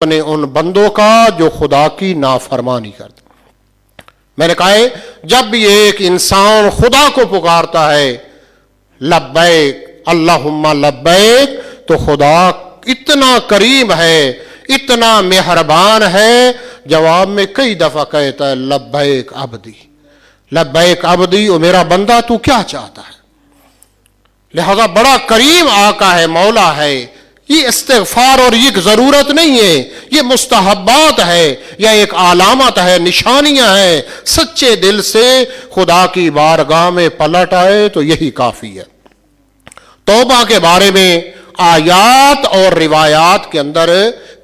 اپنے ان بندوں کا جو خدا کی نافرمانی کرتے. میں نے کہا ہے جب بھی ایک انسان خدا کو پکارتا ہے لبیک اللہم لبیک، تو خدا اتنا کریم ہے، اتنا مہربان ہے، جواب میں کئی دفعہ کہتا ہے لبیک عبدی، لبیک عبدی، او میرا بندہ تو کیا چاہتا ہے. لہذا بڑا کریم آقا ہے، مولا ہے. یہ استغفار اور یہ ضرورت نہیں ہے، یہ مستحبات ہے یا ایک علامت ہے، نشانیاں ہیں. سچے دل سے خدا کی بارگاہ میں پلٹ آئے تو یہی کافی ہے. توبہ کے بارے میں آیات اور روایات کے اندر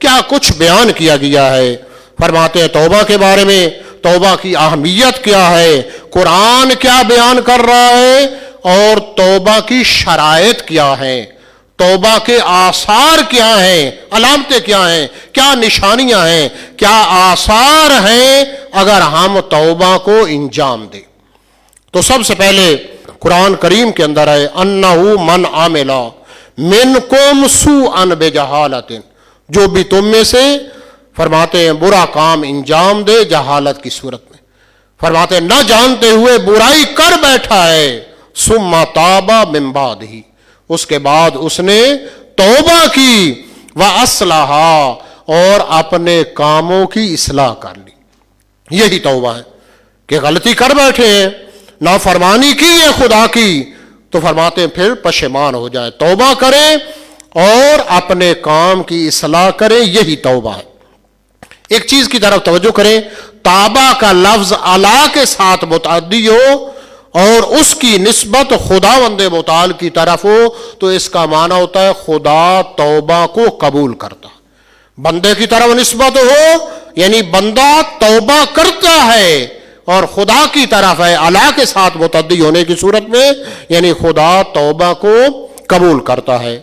کیا کچھ بیان کیا گیا ہے. فرماتے ہیں توبہ کے بارے میں، توبہ کی اہمیت کیا ہے، قرآن کیا بیان کر رہا ہے، اور توبہ کی شرائط کیا ہیں، توبہ کے آثار کیا ہیں، علامتیں کیا ہیں، کیا نشانیاں ہیں، کیا آثار ہیں اگر ہم توبہ کو انجام دیں. تو سب سے پہلے قرآن کریم کے اندر ہے انہو من عامل منکم سوءا بجہالۃ، جو بھی تم میں سے فرماتے ہیں برا کام انجام دے جہالت کی صورت میں، فرماتے ہیں نہ جانتے ہوئے برائی کر بیٹھا ہے، ثم تاب من بعدہ، اس کے بعد اس نے توبہ کی، وَأَصْلَحَ، اور اپنے کاموں کی اصلاح کر لی. یہی توبہ ہے کہ غلطی کر بیٹھے ہیں، نافرمانی کی ہے خدا کی، تو فرماتے ہیں پھر پشیمان ہو جائے، توبہ کریں اور اپنے کام کی اصلاح کریں. یہی توبہ ہے. ایک چیز کی طرف توجہ کریں، تابہ کا لفظ اللہ کے ساتھ متعدی ہو اور اس کی نسبت خداوند متعال کی طرف ہو تو اس کا معنی ہوتا ہے خدا توبہ کو قبول کرتا. بندے کی طرف نسبت ہو یعنی بندہ توبہ کرتا ہے، اور خدا کی طرف ہے اللہ کے ساتھ متعدی ہونے کی صورت میں یعنی خدا توبہ کو قبول کرتا ہے.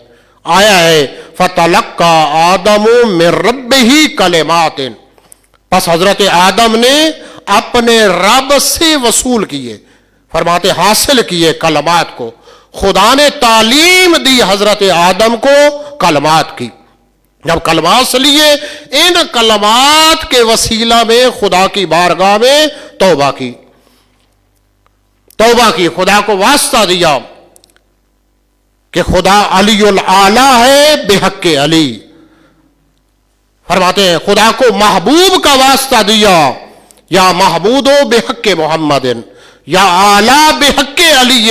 آیا ہے فَتَلَقَّى آدَمُ مِن رَبِّهِ کَلِمَاتٍ، پس حضرت آدم نے اپنے رب سے وصول کیے، فرماتے حاصل کیے کلمات کو. خدا نے تعلیم دی حضرت آدم کو کلمات کی. جب کلمات لیے ان کلمات کے وسیلہ میں خدا کی بارگاہ میں توبہ کی، توبہ کی، خدا کو واسطہ دیا کہ خدا علی الاعلی ہے بحق علی. فرماتے ہیں خدا کو محبوب کا واسطہ دیا، یا محمود و بحق محمد، یا اعلیٰ بحق علی،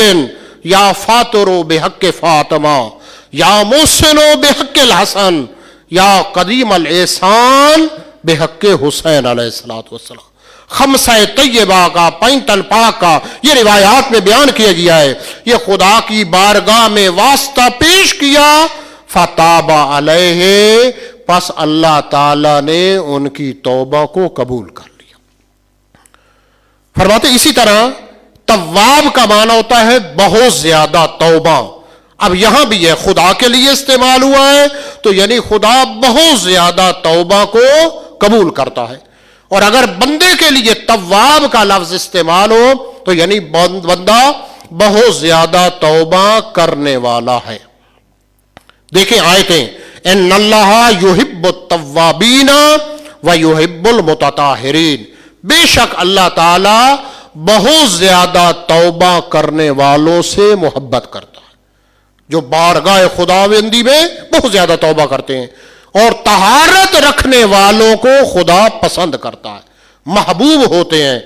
یا فاطر و بحق فاطمہ، یا محسن و بحق الحسن، یا قدیم الاحسان بحق حسین علیہ السلام. خمسہ طیبہ کا، پینتن پاک کا یہ روایات میں بیان کیا گیا ہے. یہ خدا کی بارگاہ میں واسطہ پیش کیا، فتاب علیہ، پس اللہ تعالی نے ان کی توبہ کو قبول کر لیا. فرماتے اسی طرح تواب کا معنی ہوتا ہے بہت زیادہ توبہ. اب یہاں بھی ہے خدا کے لیے استعمال ہوا ہے تو یعنی خدا بہت زیادہ توبہ کو قبول کرتا ہے. اور اگر بندے کے لیے تواب کا لفظ استعمال ہو تو یعنی بندہ بہت زیادہ توبہ کرنے والا ہے. دیکھیں آیتیں، ان اللہ یحب التوابین ویحب المتطہرین، بے شک اللہ تعالی بہت زیادہ توبہ کرنے والوں سے محبت کرتا ہے، جو بارگاہ خداوندی میں بہت زیادہ توبہ کرتے ہیں، اور طہارت رکھنے والوں کو خدا پسند کرتا ہے، محبوب ہوتے ہیں،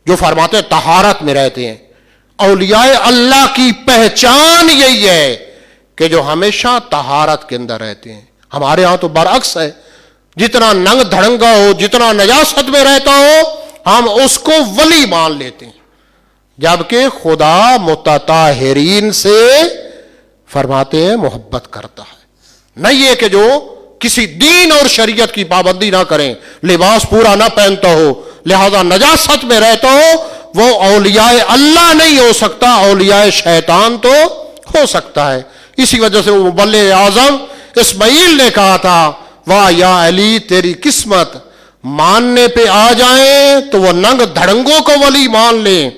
جو فرماتے ہیں طہارت میں رہتے ہیں. اولیاء اللہ کی پہچان یہی ہے کہ جو ہمیشہ طہارت کے اندر رہتے ہیں. ہمارے ہاں تو برعکس ہے، جتنا ننگ دھڑنگا ہو، جتنا نجاست میں رہتا ہو، ہم اس کو ولی مان لیتے ہیں، جبکہ خدا متطہرین سے فرماتے ہیں محبت کرتا ہے. نہیں یہ کہ جو کسی دین اور شریعت کی پابندی نہ کریں، لباس پورا نہ پہنتا ہو، لہذا نجاست میں رہتا ہو، وہ اولیاء اللہ نہیں ہو سکتا، اولیاء شیطان تو ہو سکتا ہے. اسی وجہ سے وہ مبلغ اعظم اسماعیل نے کہا تھا واہ یا علی تیری قسمت، ماننے پہ آ جائیں تو وہ ننگ دھڑنگوں کو ولی مان لیں،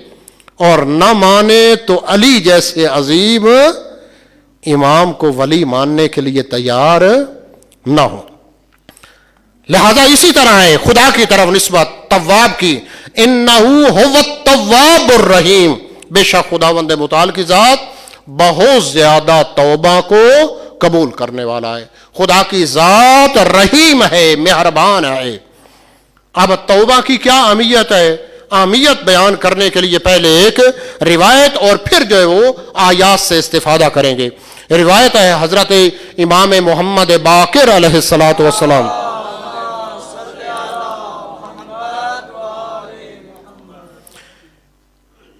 اور نہ مانے تو علی جیسے عظیم امام کو ولی ماننے کے لیے تیار نہ ہو. لہذا اسی طرح ہے خدا کی طرف نسبت تواب کی، انہو هو التواب الرحیم، بے شک خداوند متعال کی ذات بہت زیادہ توبہ کو قبول کرنے والا ہے، خدا کی ذات رحیم ہے، مہربان ہے۔ اب توبہ کی کیا اہمیت ہے؟ اہمیت بیان کرنے کے لیے پہلے ایک روایت اور پھر جو ہے وہ آیات سے استفادہ کریں گے۔ روایت ہے حضرت امام محمد باقر علیہ الصلوۃ والسلام،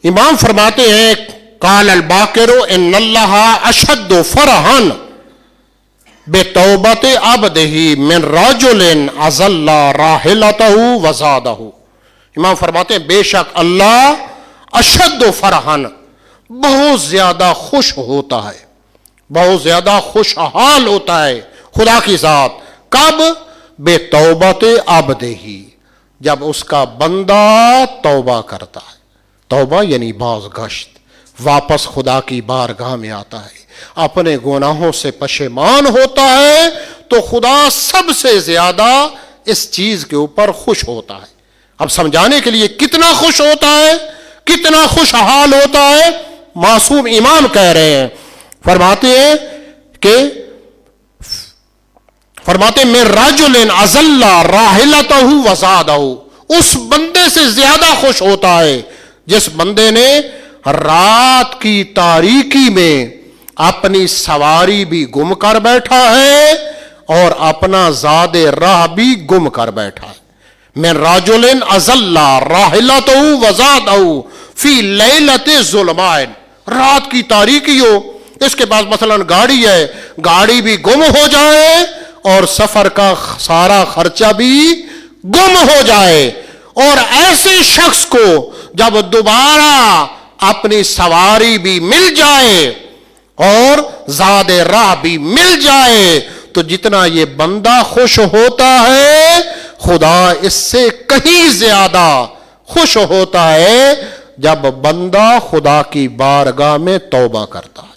امام فرماتے ہیں قال الباقر ان اللہ اشد فرحا بتوبت عبدہ من رجل اذل راحلتہ وزادہ، امام فرماتے ہیں بے شک اللہ اشد فرحا، بہت زیادہ خوش ہوتا ہے، بہت زیادہ خوشحال ہوتا ہے خدا کی ذات، کب؟ بے توبت عبدہ، جب اس کا بندہ توبہ کرتا ہے۔ توبہ یعنی باز گشت، واپس خدا کی بارگاہ میں آتا ہے، اپنے گناہوں سے پشیمان ہوتا ہے، تو خدا سب سے زیادہ اس چیز کے اوپر خوش ہوتا ہے۔ اب سمجھانے کے لیے کتنا خوش ہوتا ہے، کتنا خوشحال ہوتا ہے، معصوم امام کہہ رہے ہیں، فرماتے ہیں کہ من رجل اذل راحلتہ وزادہ، اس بندے سے زیادہ خوش ہوتا ہے جس بندے نے رات کی تاریکی میں اپنی سواری بھی گم کر بیٹھا ہے اور اپنا زاد راہ بھی گم کر بیٹھا ہے۔ من رجل اذل راحلتہ وزادہ فی لیلۃ ظلماء، رات کی تاریکی ہو، اس کے پاس مثلا گاڑی ہے، گاڑی بھی گم ہو جائے اور سفر کا سارا خرچہ بھی گم ہو جائے، اور ایسے شخص کو جب دوبارہ اپنی سواری بھی مل جائے اور زاد راہ بھی مل جائے تو جتنا یہ بندہ خوش ہوتا ہے، خدا اس سے کہیں زیادہ خوش ہوتا ہے جب بندہ خدا کی بارگاہ میں توبہ کرتا ہے۔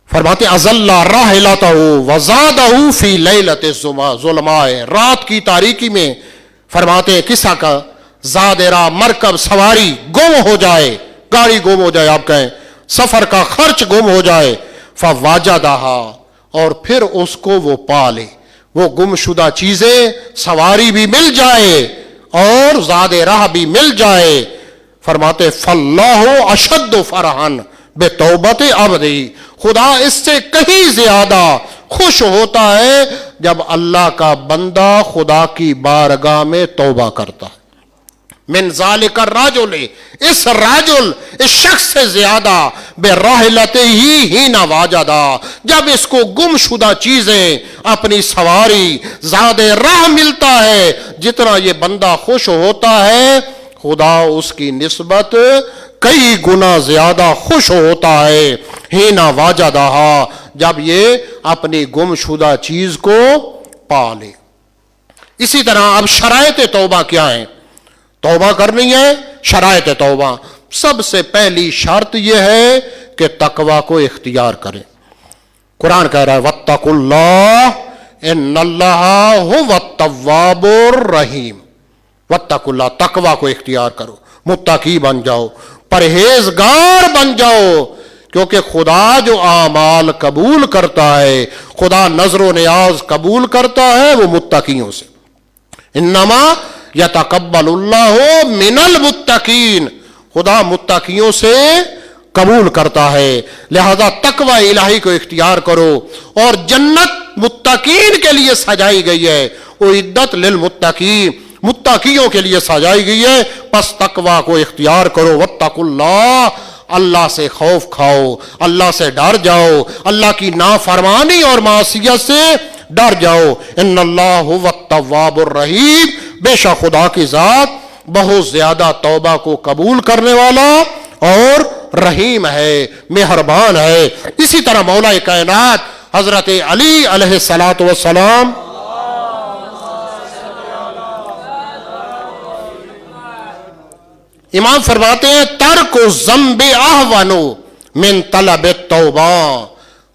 فرماتے اذل راحلتہ وزادہ فی لیلۃ ظلماء، رات کی تاریکی میں فرماتے ہیں قصہ کا زاد راہ مرکب سواری گم ہو جائے، گاڑی گم ہو جائے، آپ کہیں سفر کا خرچ گم ہو جائے، فواجدہا، اور پھر اس کو وہ پا لے، وہ گم شدہ چیزیں، سواری بھی مل جائے اور زاد راہ بھی مل جائے، فرماتے فاللہ اشد فرحا بتوبت عبدہ، خدا اس سے کہیں زیادہ خوش ہوتا ہے جب اللہ کا بندہ خدا کی بارگاہ میں توبہ کرتا ہے۔ من ذالک الرجل، اس رجل، اس شخص سے زیادہ براحلتہ ہی نہ واجدہ، جب اس کو گم شدہ چیزیں، اپنی سواری، زاد راہ ملتا ہے، جتنا یہ بندہ خوش ہوتا ہے خدا اس کی نسبت کئی گنا زیادہ خوش ہوتا ہے، ہی نہ واجدہ، جب یہ اپنی گم شدہ چیز کو پا لے۔ اسی طرح اب شرائط توبہ کیا ہیں؟ توبہ کرنی ہے، شرائط توبہ، سب سے پہلی شرط یہ ہے کہ تقوی کو اختیار کریں۔ قرآن کہہ رہا ہے واتقوا اللہ ان اللہ هو التواب الرحیم، واتقوا اللہ، تقوی کو اختیار کرو، متقی بن جاؤ، پرہیزگار بن جاؤ، کیونکہ خدا جو اعمال قبول کرتا ہے، خدا نظر و نیاز قبول کرتا ہے وہ متقیوں سے، انما یتقبل اللہ من المتقین، خدا متقیوں سے قبول کرتا ہے، لہذا تقوی الہی کو اختیار کرو، اور جنت متقین کے لیے سجائی گئی ہے، اعدت للمتقین، متقیوں کے لیے سجائی گئی ہے، پس تقوی کو اختیار کرو، واتقوا اللہ، اللہ سے خوف کھاؤ، اللہ سے ڈر جاؤ، اللہ کی نافرمانی اور معصیت سے ڈر جاؤ، ان اللہ هو التواب الرحیم، بے شک خدا کی ذات بہت زیادہ توبہ کو قبول کرنے والا اور رحیم ہے، مہربان ہے۔ اسی طرح مولا کائنات حضرت علی علیہ الصلوۃ والسلام امام فرماتے ہیں ترک الذنب اہون من طلب التوبہ،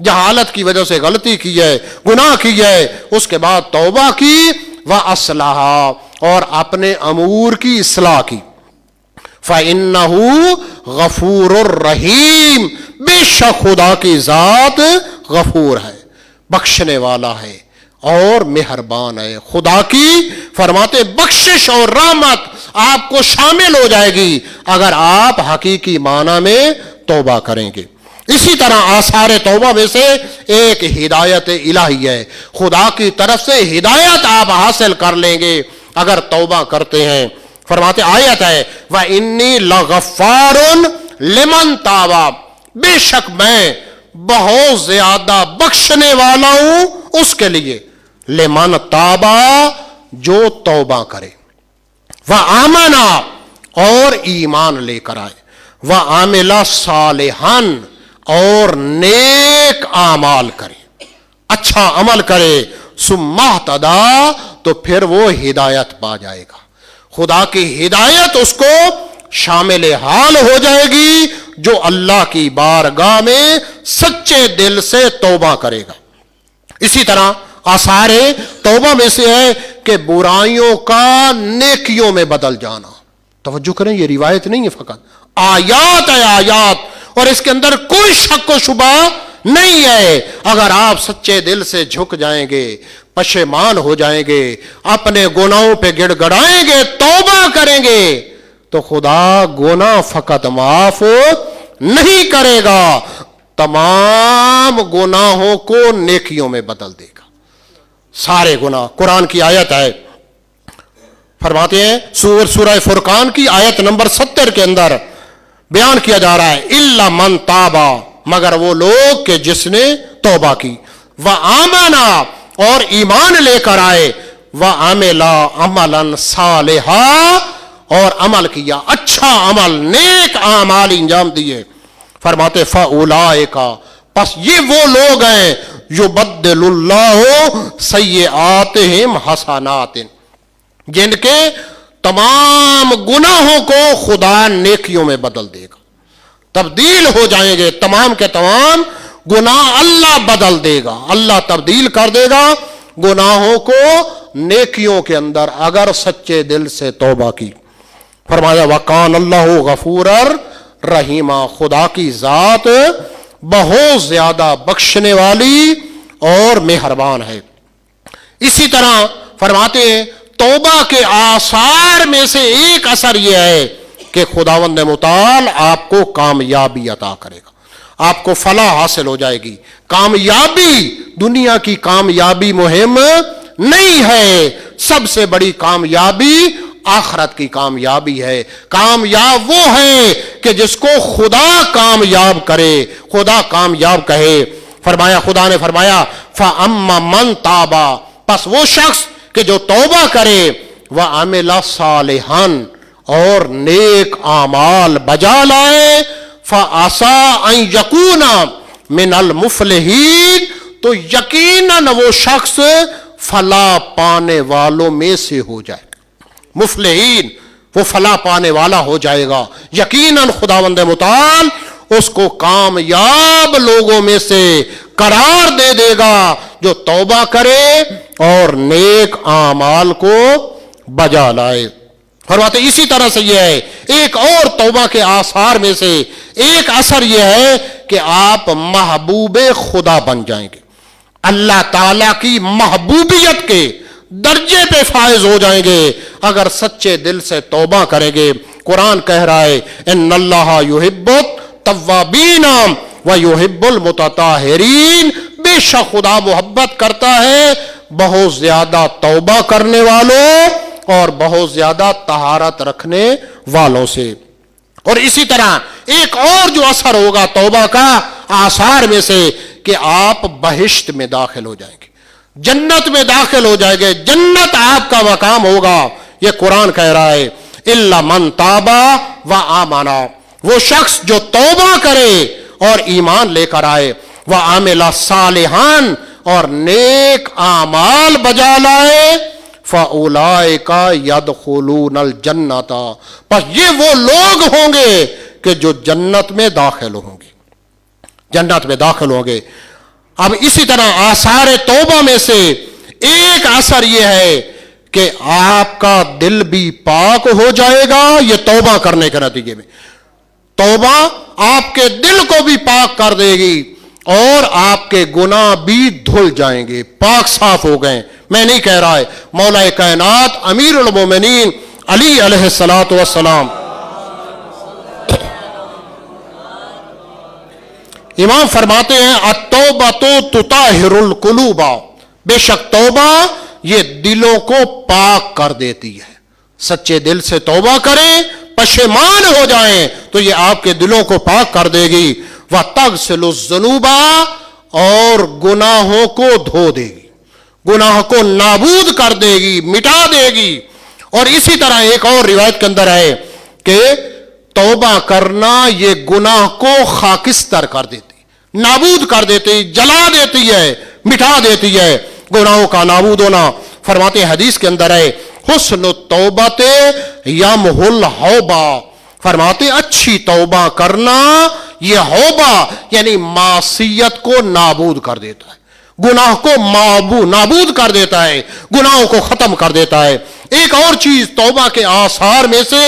جہالت کی وجہ سے غلطی کی ہے، گناہ کی ہے، اس کے بعد توبہ کی، وَأَصْلَحَ اور اپنے امور کی اصلاح کی، فَإِنَّهُ غَفُورٌ الرحیم بے شک خدا کی ذات غفور ہے، بخشنے والا ہے اور مہربان ہے۔ خدا کی فرماتے بخشش اور رحمت آپ کو شامل ہو جائے گی اگر آپ حقیقی معنی میں توبہ کریں گے۔ اسی طرح آثار توبہ میں سے ایک ہدایت الہی ہے، خدا کی طرف سے ہدایت آپ حاصل کر لیں گے اگر توبہ کرتے ہیں۔ فرماتے آیت ہے وَإِنِّي لَغَفَّارٌ لِمَن تَابَ بے شک میں بہت زیادہ بخشنے والا ہوں اس کے لیے، لمن تابا جو توبہ کرے، وآمن اور ایمان لے کر آئے، وعمل صالحا اور نیک اعمال کرے، اچھا عمل کرے، ثم اہتدی تو پھر وہ ہدایت پا جائے گا۔ خدا کی ہدایت اس کو شامل حال ہو جائے گی جو اللہ کی بارگاہ میں سچے دل سے توبہ کرے گا۔ اسی طرح آثار توبہ میں سے ہے کہ برائیوں کا نیکیوں میں بدل جانا۔ توجہ کریں، یہ روایت نہیں ہے، فقط آیات ہے، آیات، اور اس کے اندر کوئی شک و شبہ نہیں ہے۔ اگر آپ سچے دل سے جھک جائیں گے، پشیمان ہو جائیں گے، اپنے گناہوں پہ گڑ گڑائیں گے، توبہ کریں گے، تو خدا گناہ فقط معاف نہیں کرے گا، تمام گناہوں کو نیکیوں میں بدل دے گا، سارے گناہ۔ قرآن کی آیت ہے، فرماتے ہیں سورہ فرقان کی آیت نمبر 70 کے اندر بیان کیا جا رہا ہے الا من تابا مگر وہ لوگ کہ جس نے توبہ کی، وآمنا اور ایمان لے کر آئے، وعمل عملا صالحا اور عمل کیا، اچھا عمل، نیک اعمال انجام دیے۔ فرماتے فاولئک پس یہ وہ لوگ ہیں یبدل اللہ سیئاتہم حسنات جن کے تمام گناہوں کو خدا نیکیوں میں بدل دے گا، تبدیل ہو جائیں گے، تمام کے تمام گناہ اللہ بدل دے گا، اللہ تبدیل کر دے گا گناہوں کو نیکیوں کے اندر اگر سچے دل سے توبہ کی۔ فرمایا وَقَانَ اللَّهُ غَفُورًا رَحِيمًا خدا کی ذات بہت زیادہ بخشنے والی اور مہربان ہے۔ اسی طرح فرماتے ہیں توبہ کے آثار میں سے ایک اثر یہ ہے کہ خداوند متعال آپ کو کامیابی عطا کرے گا، آپ کو فلاح حاصل ہو جائے گی۔ کامیابی دنیا کی کامیابی مہم نہیں ہے، سب سے بڑی کامیابی آخرت کی کامیابی ہے۔ کامیاب وہ ہے کہ جس کو خدا کامیاب کرے، خدا کامیاب کہے۔ فرمایا خدا نے فرمایا فَأَمَّا مَن تَابَ پس وہ شخص کہ جو توبہ کرے، وَعَمِلَ صَالِحًا اور نیک اعمال بجا لائے، فَعَسَىٰ أَن يَكُونَ مِنَ الْمُفْلِحِينَ تو یقیناً وہ شخص فلاح پانے والوں میں سے ہو جائے گا۔ مفلحین وہ فلاح پانے والا ہو جائے گا، یقیناً خداوند متعال اس کو کامیاب لوگوں میں سے قرار دے دے گا جو توبہ کرے اور نیک اعمال کو بجا لائے۔ فرماتے اسی طرح سے یہ ہے ایک اور توبہ کے آثار میں سے ایک اثر یہ ہے کہ آپ محبوب خدا بن جائیں گے، اللہ تعالیٰ کی محبوبیت کے درجے پہ فائز ہو جائیں گے اگر سچے دل سے توبہ کریں گے۔ قرآن کہہ رہا ہے ان اللہ یحب التوابین ویحب المتطہرین بے شک خدا محبت کرتا ہے بہت زیادہ توبہ کرنے والوں اور بہت زیادہ طہارت رکھنے والوں سے۔ اور اسی طرح ایک اور جو اثر ہوگا توبہ کا آثار میں سے کہ آپ بہشت میں داخل ہو جائیں گے، جنت میں داخل ہو جائیں گے، جنت آپ کا مقام ہوگا۔ یہ قرآن کہہ رہا ہے الا من تاب وآمن وہ شخص جو توبہ کرے اور ایمان لے کر آئے، وعمل صالحا اور نیک اعمال بجا لائے، فاولئک یدخلون الجنۃ پس یہ وہ لوگ ہوں گے کہ جو جنت میں داخل ہوں گے، جنت میں داخل ہوں گے۔ اب اسی طرح آثار توبہ میں سے ایک اثر یہ ہے کہ آپ کا دل بھی پاک ہو جائے گا یہ توبہ کرنے کے نتیجے میں. توبہ آپ کے دل کو بھی پاک کر دے گی اور آپ کے گناہ بھی دھل جائیں گے, پاک صاف ہو گئے. میں نہیں کہہ رہا ہے, مولا کائنات امیر المومنین علی علیہ الصلوۃ والسلام امام فرماتے ہیں التوبۃ تطہر القلوب, بے شک توبہ یہ دلوں کو پاک کر دیتی ہے. سچے دل سے توبہ کریں, پشیمان ہو جائیں تو یہ آپ کے دلوں کو پاک کر دے گی. وَتَغْسِلُ الذُّنُوبَ, اور گناہوں کو دھو دے گی, گناہ کو نابود کر دے گی, مٹا دے گی. اور اسی طرح ایک اور روایت کے اندر ہے کہ توبہ کرنا یہ گناہ کو خاکستر کر دیتی, نابود کر دیتی, جلا دیتی ہے, مٹا دیتی ہے. گناہوں کا نابود ہونا, فرماتے ہیں حدیث کے اندر ہے حسن التوبۃ یمحو الحوبہ, فرماتے اچھی توبہ کرنا یہ ہوبا یعنی معصیت کو نابود کر دیتا ہے, گناہ کو نابود کر دیتا ہے, گناہوں کو ختم کر دیتا ہے. ایک اور چیز توبہ کے آثار میں سے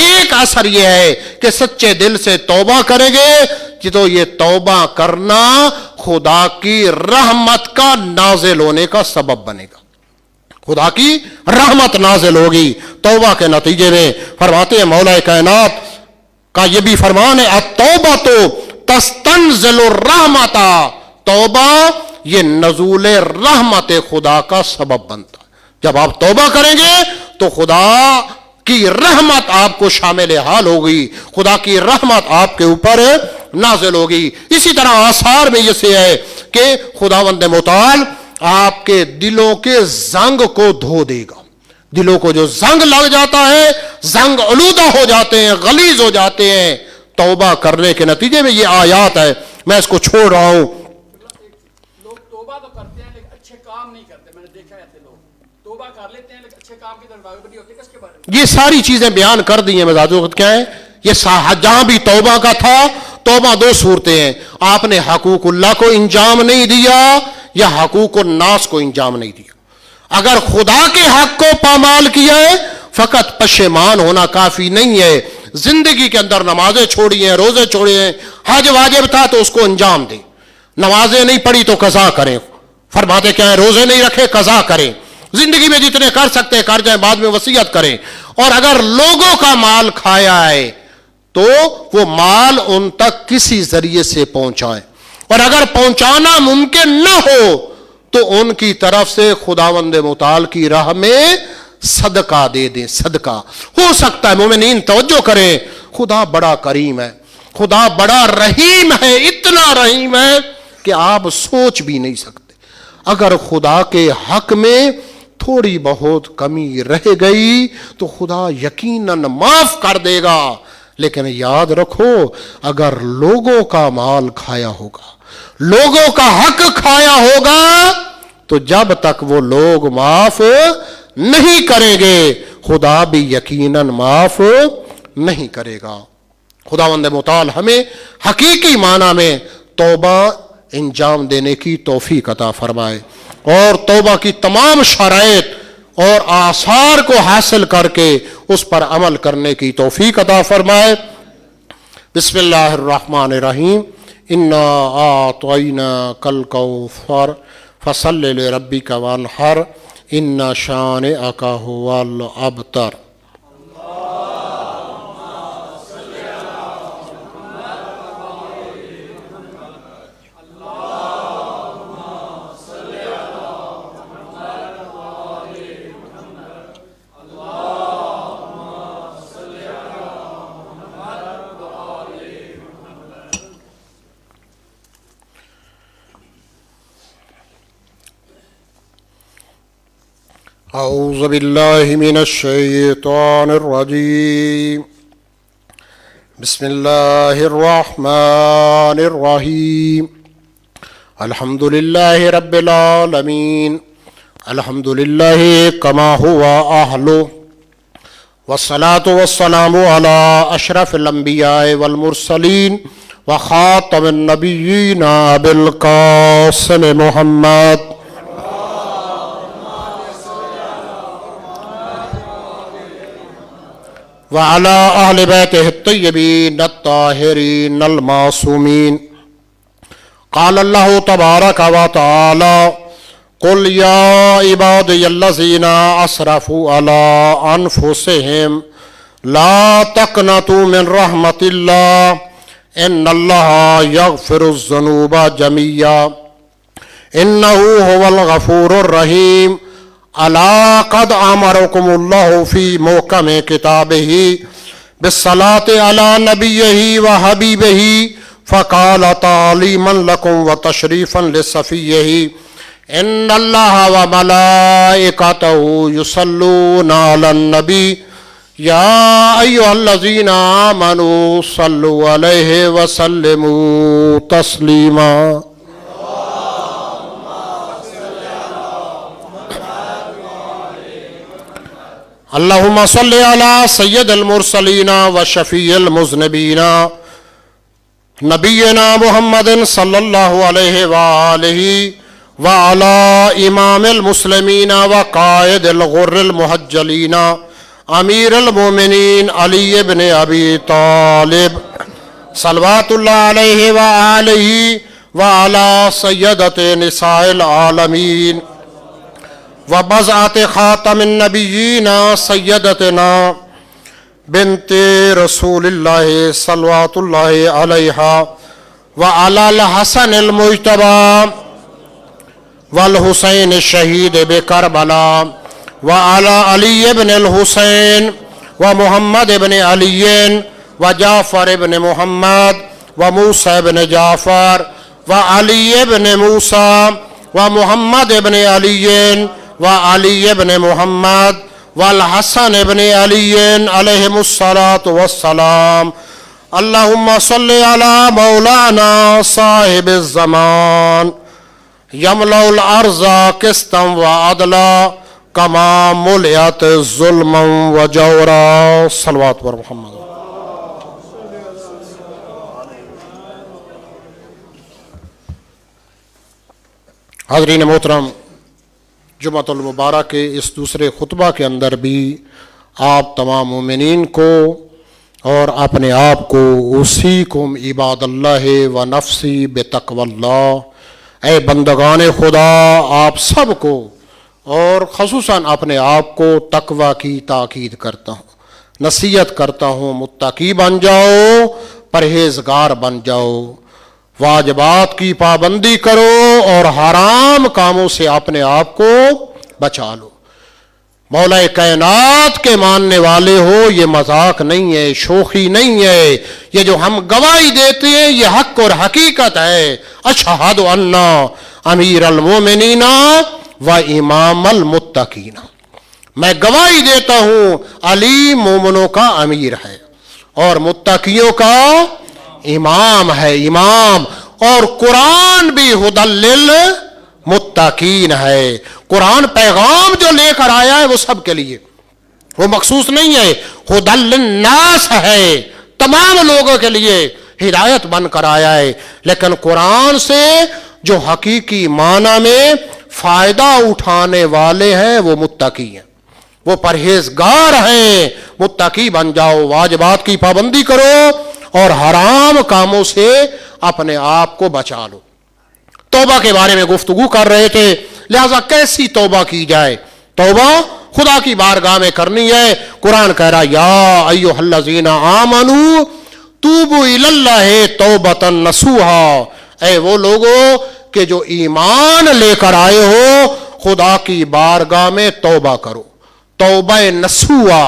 ایک اثر یہ ہے کہ سچے دل سے توبہ کریں گے تو یہ توبہ کرنا خدا کی رحمت کا نازل ہونے کا سبب بنے گا, خدا کی رحمت نازل ہوگی توبہ کے نتیجے میں. فرماتے ہیں مولا کائنات کا یہ بھی فرمان ہے التوبۃ تستنزل الرحمۃ, توبہ یہ نزول رحمت خدا کا سبب بنتا ہے. جب آپ توبہ کریں گے تو خدا کی رحمت آپ کو شامل حال ہوگی, خدا کی رحمت آپ کے اوپر نازل ہوگی. اسی طرح آثار میں یہ سے ہے کہ خداوند متعال آپ کے دلوں کے زنگ کو دھو دے گا. دلوں کو جو زنگ لگ جاتا ہے, زنگ آلودہ ہو جاتے ہیں, غلیظ ہو جاتے ہیں توبہ کرنے کے نتیجے میں. یہ آیات ہے, میں اس کو چھوڑ رہا ہوں. لوگ توبہ تو کرتے ہیں لیکن اچھے کام نہیں کرتے. میں نے دیکھا ہے ایسے لوگ توبہ کر لیتے ہیں لیکن اچھے کام کی طرف راغب نہیں ہوتے. کس کے بارے میں یہ ساری چیزیں بیان کر دی ہیں مزاج وقت کیا ہے. یہ جہاں بھی توبہ کا تھا, توبہ دو صورتیں ہیں, آپ نے حقوق اللہ کو انجام نہیں دیا یا حقوق الناس کو انجام نہیں دیا. اگر خدا کے حق کو پامال کیا ہے فقط پشیمان ہونا کافی نہیں ہے. زندگی کے اندر نمازیں چھوڑی ہیں, روزے چھوڑے ہیں, حج واجب تھا تو اس کو انجام دیں, نمازیں نہیں پڑھی تو قضا کریں. فرماتے کیا ہے, روزے نہیں رکھے قضا کریں, زندگی میں جتنے کر سکتے ہیں کر جائیں, بعد میں وصیت کریں. اور اگر لوگوں کا مال کھایا ہے تو وہ مال ان تک کسی ذریعے سے پہنچائیں, اور اگر پہنچانا ممکن نہ ہو تو ان کی طرف سے خداوند متعال کی راہ میں صدقہ دے دیں. صدقہ ہو سکتا ہے, مومنین توجہ کریں, خدا بڑا کریم ہے, خدا بڑا رحیم ہے, اتنا رحیم ہے کہ آپ سوچ بھی نہیں سکتے. اگر خدا کے حق میں تھوڑی بہت کمی رہ گئی تو خدا یقیناً معاف کر دے گا. لیکن یاد رکھو اگر لوگوں کا مال کھایا ہوگا, لوگوں کا حق کھایا ہوگا تو جب تک وہ لوگ معاف نہیں کریں گے خدا بھی یقیناً معاف نہیں کرے گا. خداوند متعال ہمیں حقیقی معنی میں توبہ انجام دینے کی توفیق عطا فرمائے اور توبہ کی تمام شرائط اور آثار کو حاصل کر کے اس پر عمل کرنے کی توفیق عطا فرمائے. بسم اللہ الرحمن الرحیم. انا اعطیناک الکوثر فصل لربک وانحر ان شانئک هو الابتر. اعوذ باللہ من الشیطان الرجیم. بسم اللہ الرحمن الرحیم. الحمد للہ رب العالمین. الحمد للہ کما ہوا اہلہ والصلاة والسلام علی اشرف الانبیاء والمرسلین وخاتم النبیین ابی القاسم محمد وعلى أهل بيته الطيبين الطاهرين المعصومين. قال الله تبارك وتعالى: قل يا عبادي الذين أسرفوا على أنفسهم لا تقنطوا من رحمة الله إن الله يغفر الذنوب جميعا إنه هو الغفور الرحيم. ألا قد أمركم الله في محكم كتابه بالصلاة على نبيه وحبيبه فقال تعليما لكم وتشريفا لصفيه إن الله وملائكته يصلون على النبي يا أيها الذين آمنوا صلوا عليه وسلموا تسليما. اللهم صل على سيد المرسلين وشفيع المذنبين نبينا محمد صلى الله عليه وآله وعلى إمام المسلمين وقائد الغر المحجلين أمير المؤمنين علي بن أبي طالب صلوات الله عليه وآله وعلى سيدة نساء العالمين وبضعة خاتم النبيين سيدتنا بنت رسول الله صلوات الله عليها وعلى الحسن المجتبى والحسين الشهيد بكربلاء وعلى علي بن الحسين ومحمد بن علي وجعفر بن محمد وموسى بن جعفر وعلي بن موسى ومحمد بن علي وعلي بن محمد والحسن بن علي عليهم الصلاة والسلام. اللهم صل على مولانا صاحب الزمان يملأ الأرض قسطا وعدلا كما ملئت ظلما وجورا. صلوات بر محمد. حاضرین محترم، جمعۃ المبارک کے اس دوسرے خطبہ کے اندر بھی آپ تمام مومنین کو اور اپنے آپ کو اوصیکم عباد اللہ و نفسی بتقوی اللہ، اے بندگان خدا، آپ سب کو اور خصوصاً اپنے آپ کو تقوی کی تاکید کرتا ہوں، نصیحت کرتا ہوں، متقی بن جاؤ، پرہیزگار بن جاؤ، واجبات کی پابندی کرو اور حرام کاموں سے اپنے آپ کو بچا لو. مولا کائنات کے ماننے والے ہو، یہ مذاق نہیں ہے، شوخی نہیں ہے، یہ جو ہم گواہی دیتے ہیں یہ حق اور حقیقت ہے. اشہد ان امیر المومنین و امام المتقین، میں گواہی دیتا ہوں علی مومنوں کا امیر ہے اور متقیوں کا امام ہے، امام. اور قرآن بھی ہدی للمتقین ہے. قرآن پیغام جو لے کر آیا ہے وہ سب کے لیے، وہ مخصوص نہیں ہے. ہدی للناس ہے، تمام لوگوں کے لیے ہدایت بن کر آیا ہے. لیکن قرآن سے جو حقیقی معنی میں فائدہ اٹھانے والے ہیں وہ متقی ہیں، وہ پرہیزگار ہیں. متقی بن جاؤ، واجبات کی پابندی کرو اور حرام کاموں سے اپنے آپ کو بچا لو. توبہ کے بارے میں گفتگو کر رہے تھے، لہذا کیسی توبہ کی جائے؟ توبہ خدا کی بارگاہ میں کرنی ہے. قرآن کہہ رہا یا ایھا الذین آمنوا توبوا الی اللہ توبۃ نصوحا، اے وہ لوگوں کہ جو ایمان لے کر آئے ہو خدا کی بارگاہ میں توبہ کرو. توبہ نصوحا،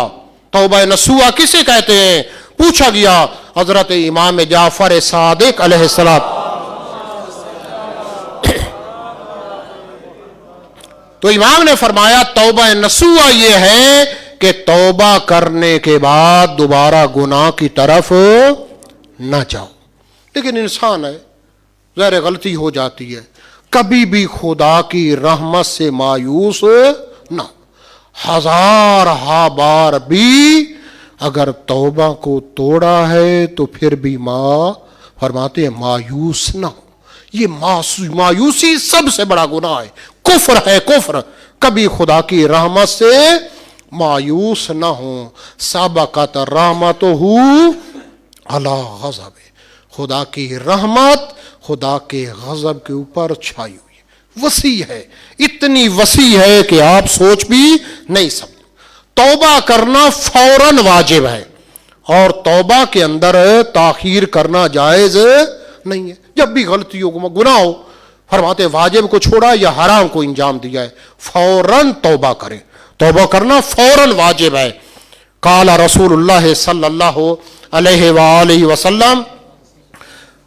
توبہ نصوحا کسے کہتے ہیں؟ پوچھا گیا حضرت امام جعفر صادق علیہ السلام. تو امام نے فرمایا توبہ نصوحا یہ ہے کہ توبہ کرنے کے بعد دوبارہ گناہ کی طرف نہ جاؤ. لیکن انسان ہے، ظاہر غلطی ہو جاتی ہے، کبھی بھی خدا کی رحمت سے مایوس نہ. ہزارہا بار بھی اگر توبہ کو توڑا ہے تو پھر بھی معاف فرماتے ہیں مایوس نہ ہو. یہ مایوسی سب سے بڑا گناہ ہے, کفر ہے, کفر. کبھی خدا کی رحمت سے مایوس نہ ہو. سابقت رحمتہ علی غضب, خدا کی رحمت خدا کے غضب کے اوپر چھائی ہوئی ہے, وسیع ہے, اتنی وسیع ہے کہ آپ سوچ بھی نہیں سکتے. توبہ کرنا فوراً واجب ہے, اور توبہ کے اندر تاخیر کرنا جائز نہیں ہے. جب بھی غلطی ہو, گناہ ہو, فرماتے واجب کو چھوڑا یا حرام کو انجام دیا ہے, فوراً توبہ کریں. توبہ کرنا فوراً واجب ہے. قال رسول اللہ صلی اللہ علیہ وآلہ وسلم,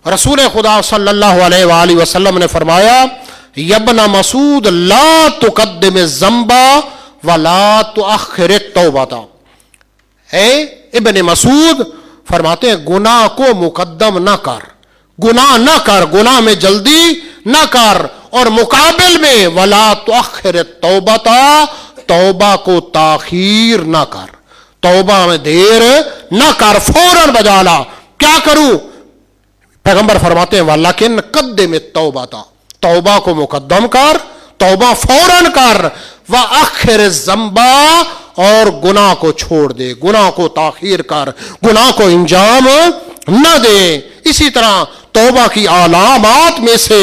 رسول خدا صلی اللہ علیہ وآلہ وسلم نے فرمایا یبن مسعود لا تقدم الذنب ولا تؤخر التوبہ. اے ابن مسعود فرماتے ہیں گناہ کو مقدم نہ کر, گناہ نہ کر, گناہ میں جلدی نہ کر, اور مقابل میں ولا تؤخر التوبہ, توبہ کو تاخیر نہ کر, توبہ میں دیر نہ کر, فوراً بجا لا. کیا کروں؟ پیغمبر فرماتے ہیں ولیکن قدم التوبہ, توبہ کو مقدم کر, توبہ فوراً کر. وَأَخِّرِ الذَّنبَ, اور گناہ کو چھوڑ دے, گناہ کو تاخیر کر, گناہ کو انجام نہ دے. اسی طرح توبہ کی علامات میں سے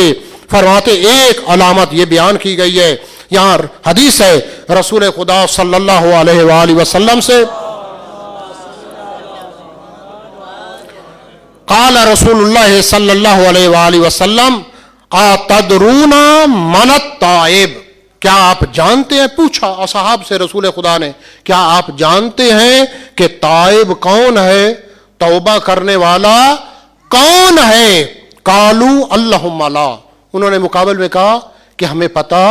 فرماتے ایک علامت یہ بیان کی گئی ہے, یہاں حدیث ہے رسول خدا صلی اللہ علیہ وآلہ وسلم سے, قال رسول اللہ صلی اللہ علیہ وآلہ وسلم اتدرون من التائب, کیا آپ جانتے ہیں, پوچھا اصحاب سے رسول خدا نے, کیا آپ جانتے ہیں کہ تائب کون ہے, توبہ کرنے والا کون ہے؟ قالو اللہم لا, انہوں نے مقابل میں کہا کہ ہمیں پتہ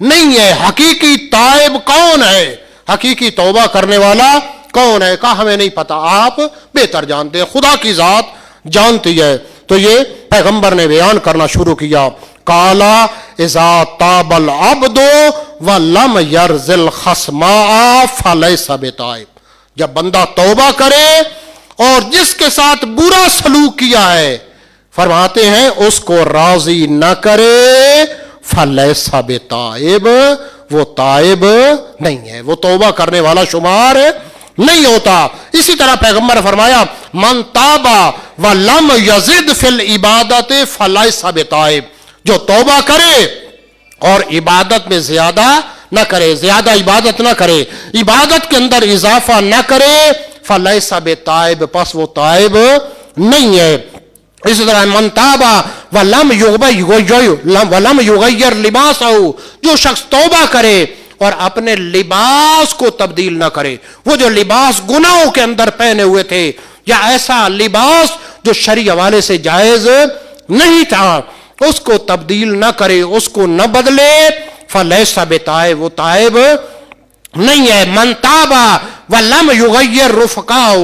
نہیں ہے حقیقی تائب کون ہے, حقیقی توبہ کرنے والا کون ہے. کہا ہمیں نہیں پتہ, آپ بہتر جانتے ہیں, خدا کی ذات جانتی ہے. تو یہ پیغمبر نے بیان کرنا شروع کیا, قالا اذا تاب العبد ولم یرزل خصماء فلیس بتائب, جب بندہ توبہ کرے اور جس کے ساتھ برا سلوک کیا ہے, فرماتے ہیں اس کو راضی نہ کرے, فلیس بتائب, وہ تائب نہیں ہے, وہ توبہ کرنے والا شمار نہیں ہوتا. اسی طرح پیغمبر نے فرمایا من تابا ولم یزد فی العبادت فلیس بتائب, جو توبہ کرے اور عبادت میں زیادہ نہ کرے, زیادہ عبادت نہ کرے, عبادت کے اندر اضافہ نہ کرے, فلیس بتائب, پس وہ تائب نہیں ہے. اسی طرح من تابا ولم یغیر لباسہ, جو شخص توبہ کرے اور اپنے لباس کو تبدیل نہ کرے, وہ جو لباس گناہوں کے اندر پہنے ہوئے تھے, یا ایسا لباس جو شرعی حوالے سے جائز نہیں تھا, اس کو تبدیل نہ کرے, اس کو نہ بدلے, فلیس بتائب, وہ تائب نہیں ہے. من تابا ولم یغیر رفقاء,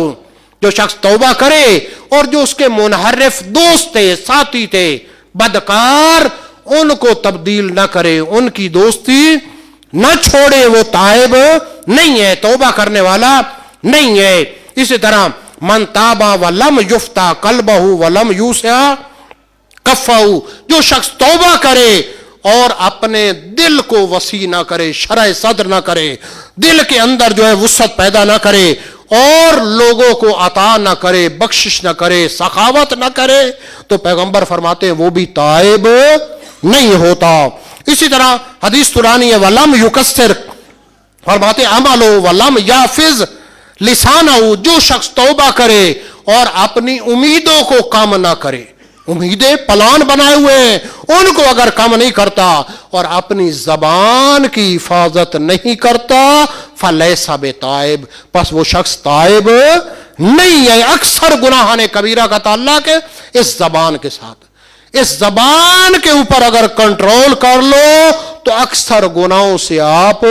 جو شخص توبہ کرے اور جو اس کے منحرف دوست تھے, ساتھی تھے, بدکار, ان کو تبدیل نہ کرے, ان کی دوستی نہ چھوڑے, وہ تائب نہیں ہے, توبہ کرنے والا نہیں ہے. اسی طرح من تابا ولم یفتا قلبہ ولم یوسع کفہ, جو شخص توبہ کرے اور اپنے دل کو وسیع نہ کرے, شرح صدر نہ کرے, دل کے اندر جو ہے وسعت پیدا نہ کرے, اور لوگوں کو عطا نہ کرے, بخشش نہ کرے, سخاوت نہ کرے, تو پیغمبر فرماتے ہیں وہ بھی تائب نہیں ہوتا. اسی طرح حدیث قرآنی ہے ولم یکسر, فرماتے عملو ولم یافز لسانہ, جو شخص توبہ کرے اور اپنی امیدوں کو کم نہ کرے, امیدیں پلان بنائے ہوئے ہیں ان کو اگر کم نہیں کرتا اور اپنی زبان کی حفاظت نہیں کرتا, فلیس بتائب, پس وہ شخص تائب نہیں ہے. اکثر گناہان کبیرہ کا تعلق ہے اس زبان کے ساتھ, اس زبان کے اوپر اگر کنٹرول کر لو تو اکثر گناہوں سے آپ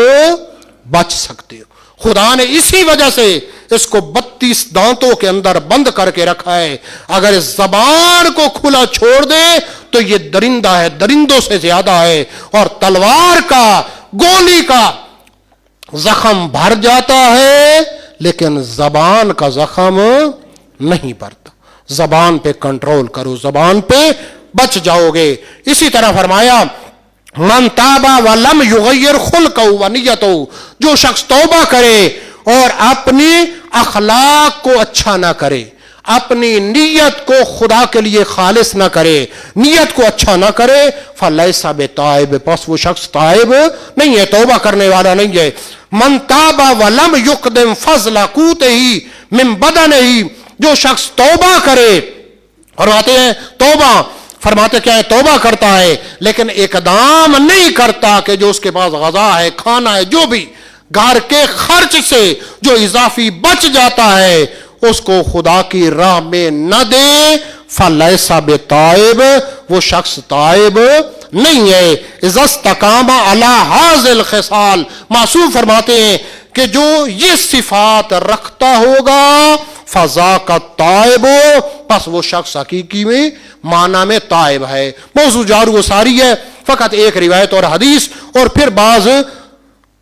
بچ سکتے ہو. خدا نے اسی وجہ سے اس کو 32 دانتوں کے اندر بند کر کے رکھا ہے. اگر اس زبان کو کھلا چھوڑ دے تو یہ درندہ ہے, درندوں سے زیادہ ہے, اور تلوار کا, گولی کا زخم بھر جاتا ہے لیکن زبان کا زخم نہیں بھرتا. زبان پہ کنٹرول کرو، زبان پہ بچ جاؤ گے۔ اسی طرح فرمایا من تابا ولم یغیر خلقہ ونیتہ، جو شخص توبہ کرے اور اپنی اخلاق کو اچھا نہ کرے، اپنی نیت کو خدا کے لیے خالص نہ کرے، نیت کو اچھا نہ کرے، فلیس بتائب، پس وہ شخص تائب نہیں ہے، توبہ کرنے والا نہیں ہے۔ من تاب ولم یقدم فضل قوتہ من بدنہ، جو شخص توبہ کرے، فرماتے ہیں توبہ، فرماتے کیا ہے، توبہ کرتا ہے لیکن اقدام نہیں کرتا کہ جو اس کے پاس غذا ہے، کھانا ہے، جو بھی گھر کے خرچ سے جو اضافی بچ جاتا ہے اس کو خدا کی راہ میں نہ دے، فلیس بتائب، وہ شخص تائب نہیں ہے۔ اذا استقام علی ھذہ الخصال، معصوم فرماتے ہیں کہ جو یہ صفات رکھتا ہوگا فذاک التائب، پس وہ شخص حقیقی میں معنی میں تائب ہے۔ موضوع جار و ساری ہے، فقط ایک روایت اور حدیث اور پھر بعض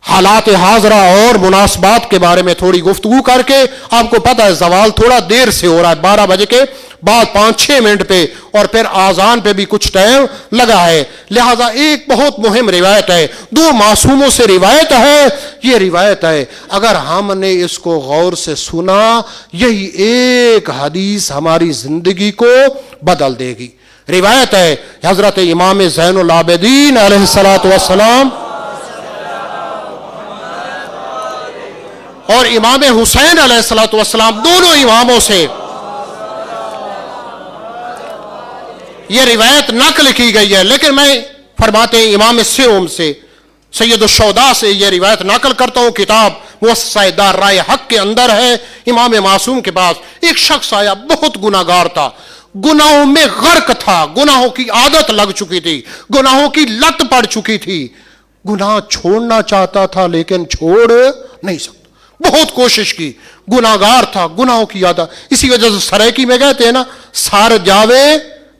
حالات حاضرہ اور مناسبات کے بارے میں تھوڑی گفتگو کر کے، آپ کو پتہ ہے زوال تھوڑا دیر سے ہو رہا ہے، 12 بجے کے بعد 5-6 منٹ پہ، اور پھر آذان پہ بھی کچھ ٹائم لگا ہے، لہذا ایک بہت مہم روایت ہے، 2 معصوموں سے روایت ہے، یہ روایت ہے اگر ہم نے اس کو غور سے سنا، یہی ایک حدیث ہماری زندگی کو بدل دے گی۔ روایت ہے حضرت امام زین العابدین علیہ الصلوۃ والسلام اور امام حسین علیہ الصلوۃ والسلام، دونوں اماموں سے یہ روایت نقل کی گئی ہے، لیکن میں فرماتے ہیں امام سیوم سے، سید الشہداء سے یہ روایت نقل کرتا ہوں، کتاب مؤسسہ دار رائے حق کے اندر ہے۔ امام معصوم کے پاس ایک شخص آیا، بہت گناہگار تھا، گناہوں میں غرق تھا، گناہوں کی عادت لگ چکی تھی، گناہوں کی لت پڑ چکی تھی، گناہ چھوڑنا چاہتا تھا لیکن چھوڑ نہیں سکتا، بہت کوشش کی، گناہگار تھا، گناہوں کی عادت، اسی وجہ سے سرائکی میں کہتے ہیں نا، سر جاوے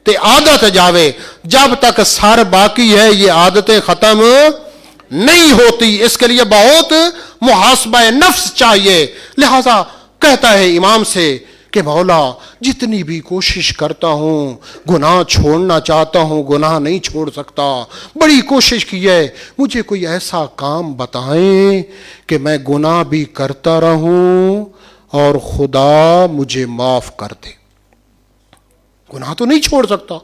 تے عادت جاوے، جب تک سر باقی ہے یہ عادتیں ختم نہیں ہوتی، اس کے لیے بہت محاسبہ نفس چاہیے۔ لہذا کہتا ہے امام سے کہ مولا جتنی بھی کوشش کرتا ہوں، گناہ چھوڑنا چاہتا ہوں، گناہ نہیں چھوڑ سکتا، بڑی کوشش کی ہے، مجھے کوئی ایسا کام بتائیں کہ میں گناہ بھی کرتا رہوں اور خدا مجھے معاف کر دے۔ گناہ تو نہیں چھوڑ سکتا،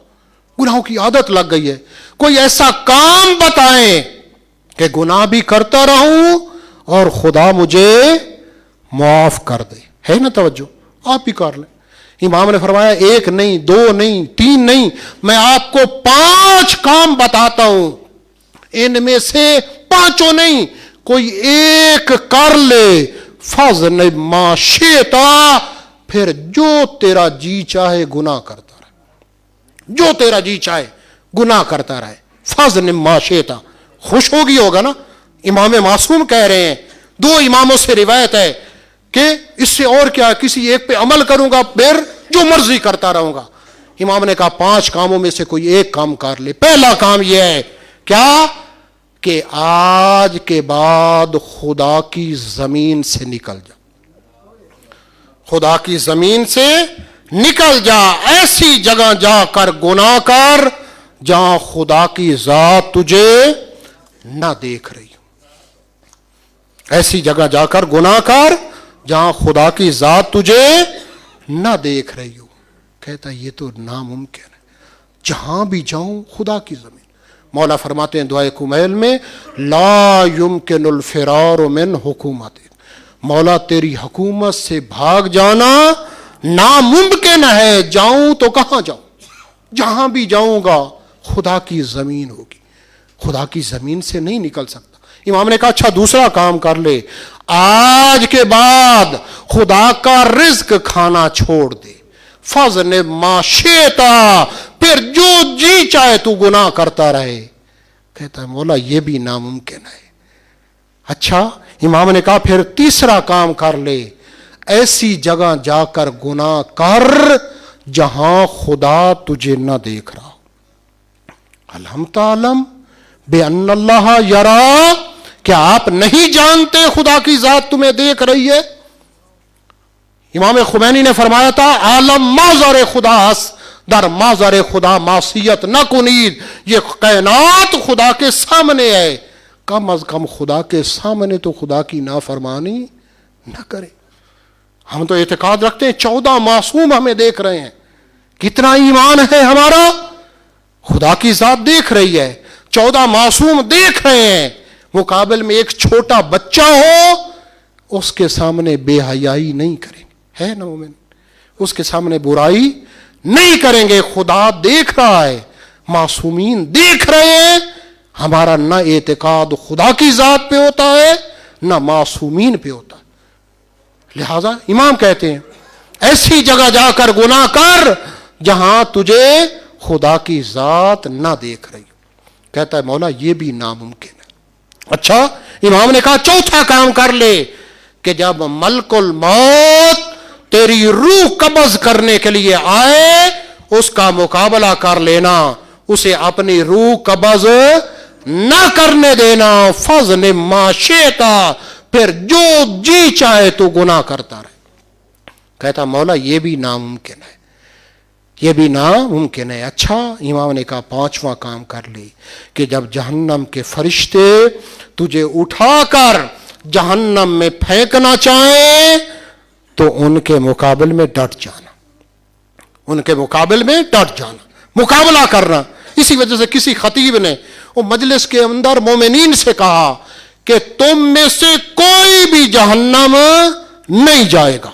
گناہوں کی عادت لگ گئی ہے، کوئی ایسا کام بتائیں کہ گناہ بھی کرتا رہوں اور خدا مجھے معاف کر دے۔ ہے نا توجہ؟ آپ بھی کر لیں۔ امام نے فرمایا 1 نہیں، 2 نہیں، 3 نہیں، میں آپ کو 5 کام بتاتا ہوں، ان میں سے 5 نہیں، کوئی ایک کر لے، فضل ما شئتا، پھر جو تیرا جی چاہے گناہ کرتا رہے، جو تیرا جی چاہے گناہ کرتا رہے، فضل ما شئتا۔ خوش ہوگا نا، امام معصوم کہہ رہے ہیں، 2 اماموں سے روایت ہے کہ اس سے اور کیا، کسی ایک پہ عمل کروں گا پھر جو مرضی کرتا رہوں گا۔ امام نے کہا 5 کاموں میں سے کوئی ایک کام کر لے۔ پہلا کام یہ ہے کیا کہ آج کے بعد خدا کی زمین سے نکل جا، خدا کی زمین سے نکل جا، ایسی جگہ جا کر گناہ کر جہاں خدا کی ذات تجھے نہ دیکھ رہی ہو، ایسی جگہ جا کر گناہ کر جہاں خدا کی ذات تجھے نہ دیکھ رہی ہو۔ کہتا ہے یہ تو ناممکن ہے، جہاں بھی جاؤں خدا کی زمین۔ مولا فرماتے ہیں دعائے کمیل میں، لا یمکن الفرار من حکومت، مولا تیری حکومت سے بھاگ جانا ناممکن ہے، جاؤں تو کہاں جاؤں، جہاں بھی جاؤں گا خدا کی زمین ہوگی، خدا کی زمین سے نہیں نکل سکتا۔ امام نے کہا اچھا دوسرا کام کر لے، آج کے بعد خدا کا رزق کھانا چھوڑ دے، فضل ما شئتا، پھر جو جی چاہے تو گناہ کرتا رہے۔ کہتا ہے مولا یہ بھی ناممکن ہے۔ اچھا امام نے کہا پھر تیسرا کام کر لے، ایسی جگہ جا کر گناہ کر جہاں خدا تجھے نہ دیکھ رہا ہو۔ الم تعلم بان اللہ یرا، کیا آپ نہیں جانتے خدا کی ذات تمہیں دیکھ رہی ہے؟ امام خمینی نے فرمایا تھا عالم مازر خدا در مازر خدا معصیت نہ کنید، یہ کائنات خدا کے سامنے ہے، کم از کم خدا کے سامنے تو خدا کی نافرمانی نہ کرے۔ ہم تو اعتقاد رکھتے ہیں 14 معصوم ہمیں دیکھ رہے ہیں، کتنا ایمان ہے ہمارا، خدا کی ذات دیکھ رہی ہے، 14 معصوم دیکھ رہے ہیں، مقابل میں ایک چھوٹا بچہ ہو اس کے سامنے بے حیائی نہیں کریں گے، ہے نا مومن، اس کے سامنے برائی نہیں کریں گے، خدا دیکھ رہا ہے، معصومین دیکھ رہے ہیں، ہمارا نہ اعتقاد خدا کی ذات پہ ہوتا ہے نہ معصومین پہ ہوتا ہے۔ لہذا امام کہتے ہیں ایسی جگہ جا کر گناہ کر جہاں تجھے خدا کی ذات نہ دیکھ رہی ہو۔ کہتا ہے مولا یہ بھی ناممکن ہے۔ اچھا، امام نے کہا چوتھا کام کر لے کہ جب ملک الموت تیری روح قبض کرنے کے لیے آئے اس کا مقابلہ کر لینا، اسے اپنی روح قبض نہ کرنے دینا، فضل ما شئتا، پھر جو جی چاہے تو گناہ کرتا رہے۔ کہتا مولا یہ بھی ناممکن ہے، یہ بھی ناممکن ہے۔ اچھا، امام نے کہا پانچواں کام کر لی کہ جب جہنم کے فرشتے تجھے اٹھا کر جہنم میں پھینکنا چاہیں تو ان کے مقابل میں ڈٹ جانا، ان کے مقابل میں ڈٹ جانا، مقابلہ کرنا۔ اسی وجہ سے کسی خطیب نے وہ مجلس کے اندر مومنین سے کہا کہ تم میں سے کوئی بھی جہنم نہیں جائے گا،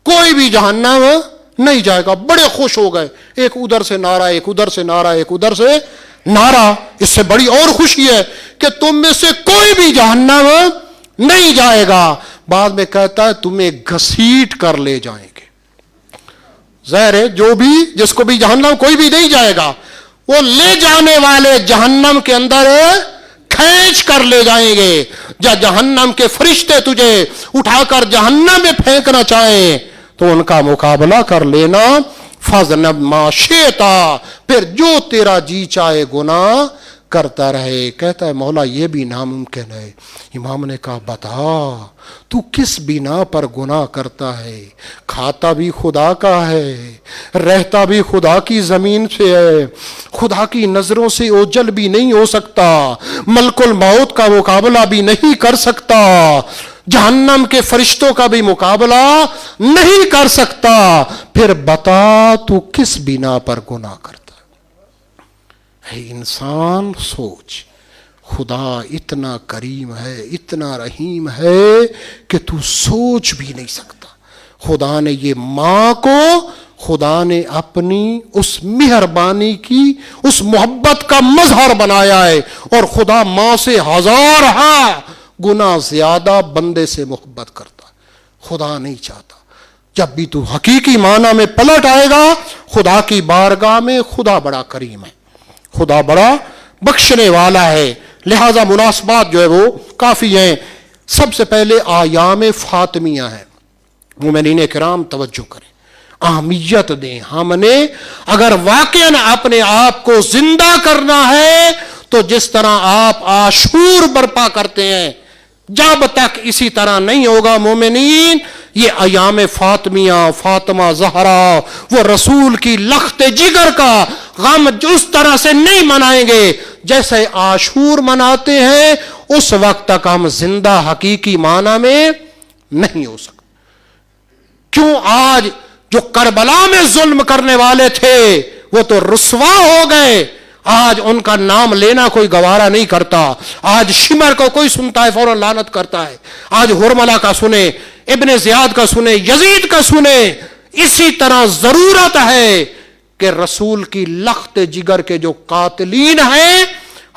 کوئی بھی جہنم نہیں جائے گا۔ بڑے خوش ہو گئے، ایک ادھر سے نعرہ، ایک ادھر سے نعرہ، ایک ادھر سے نعرہ۔ اس سے بڑی اور خوشی ہے کہ تم میں سے کوئی بھی جہنم نہیں جائے گا۔ بعد میں کہتا ہے تمہیں گھسیٹ کر لے جائیں گے۔ ظاہر ہے جو بھی جس کو بھی جہنم کوئی بھی نہیں جائے گا، وہ لے جانے والے جہنم کے اندر کھینچ کر لے جائیں گے۔ جب جہنم کے فرشتے تجھے اٹھا کر جہنم میں پھینکنا چاہیں تو ان کا مقابلہ کر لینا، فضل ما شئتا، پھر جو تیرا جی چاہے گناہ کرتا رہے۔ کہتا ہے مولا یہ بھی ناممکن ہے۔ امام نے کہا بتا تو کس بنا پر گناہ کرتا ہے؟ کھاتا بھی خدا کا ہے، رہتا بھی خدا کی زمین سے ہے، خدا کی نظروں سے اوجل بھی نہیں ہو سکتا، ملک الموت کا مقابلہ بھی نہیں کر سکتا، جہنم کے فرشتوں کا بھی مقابلہ نہیں کر سکتا، پھر بتا تو کس بنا پر گناہ کرتا ہے؟ انسان سوچ، خدا اتنا کریم ہے، اتنا رحیم ہے کہ تو سوچ بھی نہیں سکتا۔ خدا نے یہ ماں کو، خدا نے اپنی اس مہربانی کی، اس محبت کا مظہر بنایا ہے، اور خدا ماں سے 1000 گنا زیادہ بندے سے محبت کرتا ہے۔ خدا نہیں چاہتا، جب بھی تو حقیقی معنی میں پلٹ آئے گا خدا کی بارگاہ میں، خدا بڑا کریم ہے، خدا بڑا بخشنے والا ہے۔ لہذا مناسبات جو ہے وہ کافی ہیں۔ سب سے پہلے ایام فاطمیہ ہیں، مومنین کرام توجہ کریں، اہمیت دیں۔ ہم نے اگر واقعاً اپنے آپ کو زندہ کرنا ہے تو جس طرح آپ عاشور برپا کرتے ہیں، جب تک اسی طرح نہیں ہوگا مومنین، یہ ایام فاطمیہ، فاطمہ زہرا، وہ رسول کی لخت جگر کا غم اس طرح سے نہیں منائیں گے جیسے عاشور مناتے ہیں، اس وقت تک ہم زندہ حقیقی معنی میں نہیں ہو سکتے۔ کیوں آج جو کربلا میں ظلم کرنے والے تھے وہ تو رسوا ہو گئے، آج ان کا نام لینا کوئی گوارا نہیں کرتا۔ آج شمر کو کوئی سنتا ہے فوراً لعنت کرتا ہے، آج ہرملہ کا سنے، ابن زیاد کا سنے، یزید کا سنے۔ اسی طرح ضرورت ہے کہ رسول کی لخت جگر کے جو قاتلین ہیں،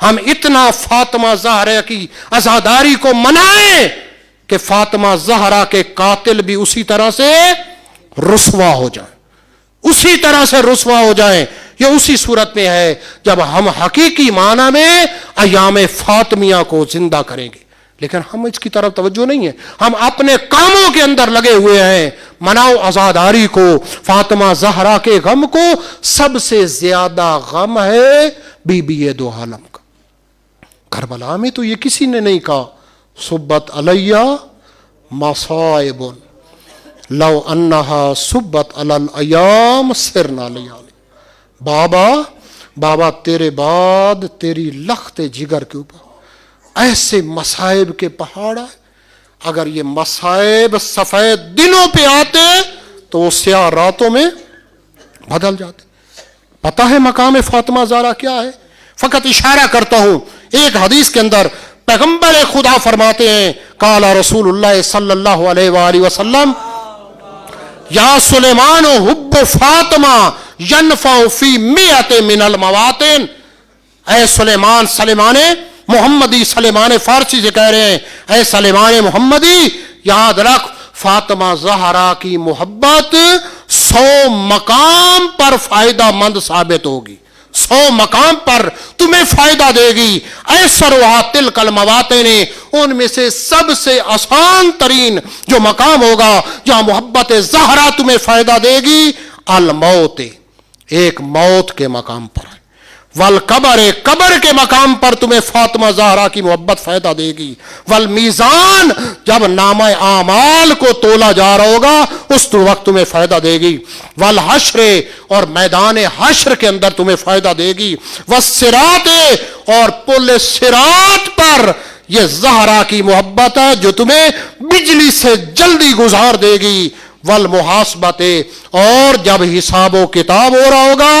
ہم اتنا فاطمہ زہرا کی عزاداری کو منائیں کہ فاطمہ زہرا کے قاتل بھی اسی طرح سے رسوا ہو جائیں، اسی طرح سے رسوا ہو جائیں۔ یہ اسی صورت میں ہے جب ہم حقیقی معنی میں ایام فاطمیہ کو زندہ کریں گے، لیکن ہم اس کی طرف توجہ نہیں ہے، ہم اپنے کاموں کے اندر لگے ہوئے ہیں۔ مناؤ عزاداری کو، فاطمہ زہرا کے غم کو۔ سب سے زیادہ غم ہے بی بی دو عالم کا۔ کربلا میں تو یہ کسی نے نہیں کہا صبت علیہ مصائب، لو انہا سبت علی الایام سرنا لیالی. بابا تیرے بعد تیری لخت جگر کے اوپر ایسے مصائب کے پہاڑ ہے، اگر یہ مصائب سفید دنوں پہ آتے تو وہ سیاہ راتوں میں بدل جاتے. پتہ ہے مقام فاطمہ زہرا کیا ہے؟ فقط اشارہ کرتا ہوں. ایک حدیث کے اندر پیغمبر خدا فرماتے ہیں قال رسول اللہ صلی اللہ علیہ وآلہ وسلم یا سلیمان حب فاطمہ ینفع فی مئت من المواطن. اے سلیمان محمدی، سلیمان فارسی سے کہہ رہے ہیں، اے سلیمان محمدی یاد رکھ فاطمہ زہرا کی محبت 100 مقام پر فائدہ مند ثابت ہوگی، 100 مقام پر تمہیں فائدہ دے گی. ایسرها تلک المواطن، ان میں سے سب سے آسان ترین جو مقام ہوگا جہاں محبت زہرا تمہیں فائدہ دے گی، الموت، ایک موت کے مقام پر ہے، والقبر، قبر کے مقام پر تمہیں فاطمہ زہرا کی محبت فائدہ دے گی، والمیزان، جب نامہ اعمال کو تولا جا رہا ہوگا اس وقت تمہیں فائدہ دے گی، والحشر، اور میدان حشر کے اندر تمہیں فائدہ دے گی، والصراط، اور پل صراط پر یہ زہرا کی محبت ہے جو تمہیں بجلی سے جلدی گزار دے گی، والمحاسبت، اور جب حساب و کتاب ہو رہا ہوگا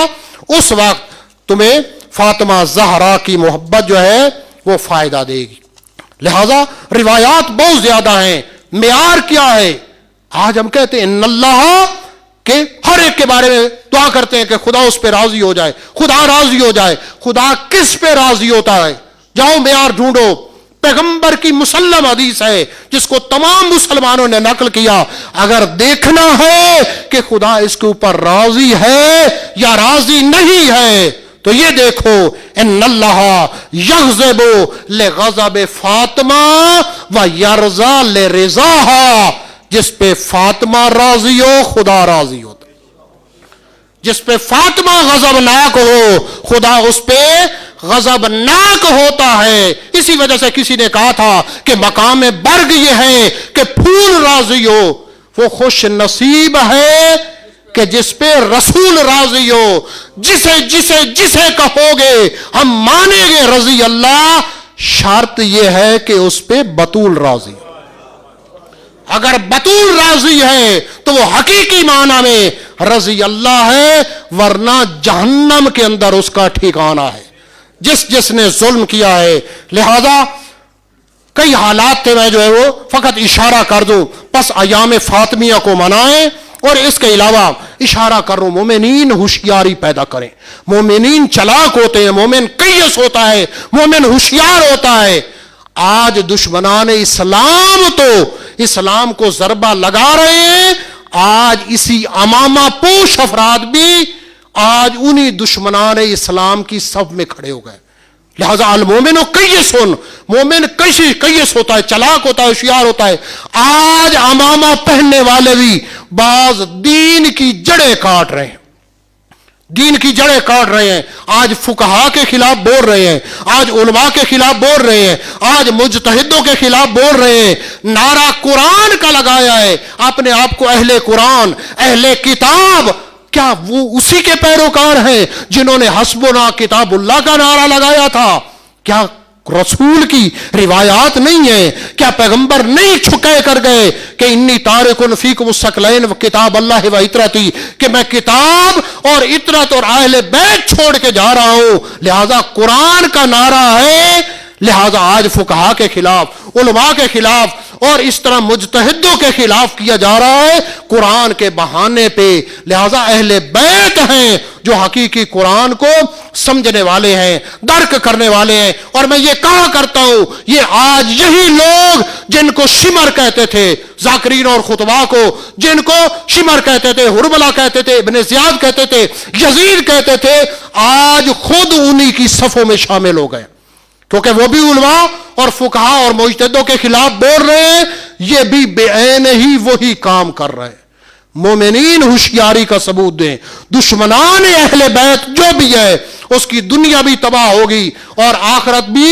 اس وقت تمہیں فاطمہ زہرا کی محبت جو ہے وہ فائدہ دے گی. لہذا روایات بہت زیادہ ہیں. معیار کیا ہے؟ آج ہم کہتے ہیں ان اللہ کہ ہر ایک کے بارے میں دعا کرتے ہیں کہ خدا اس پہ راضی ہو جائے، خدا راضی ہو جائے. خدا کس پہ راضی ہوتا ہے؟ جاؤ معیار ڈھونڈو. پیغمبر کی مسلم حدیث ہے جس کو تمام مسلمانوں نے نقل کیا. اگر دیکھنا ہے کہ خدا اس کے اوپر راضی ہے یا راضی نہیں ہے تو یہ دیکھو ان اللہ یغضب لغضب فاطمہ و یرضا لرضاها. جس پہ فاطمہ راضی ہو خدا راضی ہوتا، جس پہ فاطمہ غضبناک ہو خدا اس پہ غضبناک ہوتا ہے. اسی وجہ سے کسی نے کہا تھا کہ مقام برگ یہ ہے کہ پھول راضی ہو. وہ خوش نصیب ہے کہ جس پہ رسول راضی ہو. جسے کہو گے ہم مانیں گے رضی اللہ، شرط یہ ہے کہ اس پہ بطول راضی ہو. اگر بطول راضی ہے تو وہ حقیقی معنی میں رضی اللہ ہے، ورنہ جہنم کے اندر اس کا ٹھکانہ ہے جس نے ظلم کیا ہے. لہذا کئی حالات تھے، میں جو ہے وہ فقط اشارہ کر دوں. پس ایام فاطمیہ کو منائیں، اور اس کے علاوہ اشارہ کر رہا ہوں مومنین ہوشیاری پیدا کریں. مومنین چلاک ہوتے ہیں، مومن قیس ہوتا ہے، مومن ہوشیار ہوتا ہے. آج دشمنان اسلام تو اسلام کو ضربہ لگا رہے ہیں. آج اسی امامہ پوش افراد بھی آج انہی دشمنان اسلام کی صف میں کھڑے ہو گئے. لہذا المومن قیس، مومن قیس ہوتا ہے، چلاک ہوتا ہے، ہوشیار ہوتا ہے. آج امامہ پہننے والے بھی بعض دین کی جڑیں کاٹ رہے ہیں، دین کی جڑیں کاٹ رہے ہیں. آج فقہا کے خلاف بول رہے ہیں، آج علماء کے خلاف بول رہے ہیں، آج مجتہدوں کے خلاف بول رہے ہیں. نعرہ قرآن کا لگایا ہے، اپنے آپ کو اہل قرآن، اہل کتاب. کیا وہ اسی کے پیروکار ہیں جنہوں نے حسبنا کتاب اللہ کا نعرہ لگایا تھا؟ کیا رسول کی روایات نہیں ہیں؟ کیا پیغمبر نہیں چھکے کر گئے کہ انی تارکن فیکم الثقلین و کتاب اللہ و اطرتی، کہ میں کتاب اور اطرت اور اہل بیت چھوڑ کے جا رہا ہوں. لہذا قرآن کا نعرہ ہے. لہذا آج فقہا کے خلاف، علماء کے خلاف اور اس طرح مجتہدوں کے خلاف کیا جا رہا ہے قرآن کے بہانے پہ. لہذا اہل بیت ہیں جو حقیقی قرآن کو سمجھنے والے ہیں، درک کرنے والے ہیں. اور میں یہ کہا کرتا ہوں، یہ آج یہی لوگ جن کو شمر کہتے تھے، ذاکرین اور خطبہ کو جن کو شمر کہتے تھے، حرملہ کہتے تھے، ابن زیاد کہتے تھے، یزید کہتے تھے، آج خود انہی کی صفوں میں شامل ہو گئے، کیونکہ وہ بھی علماء اور فقہا اور مجتہدوں کے خلاف بول رہے ہیں. یہ بھی بے عین ہی وہی کام کر رہے ہیں. مومنین ہوشیاری کا ثبوت دیں. دشمنان اہل بیت جو بھی ہے اس کی دنیا بھی تباہ ہوگی اور آخرت بھی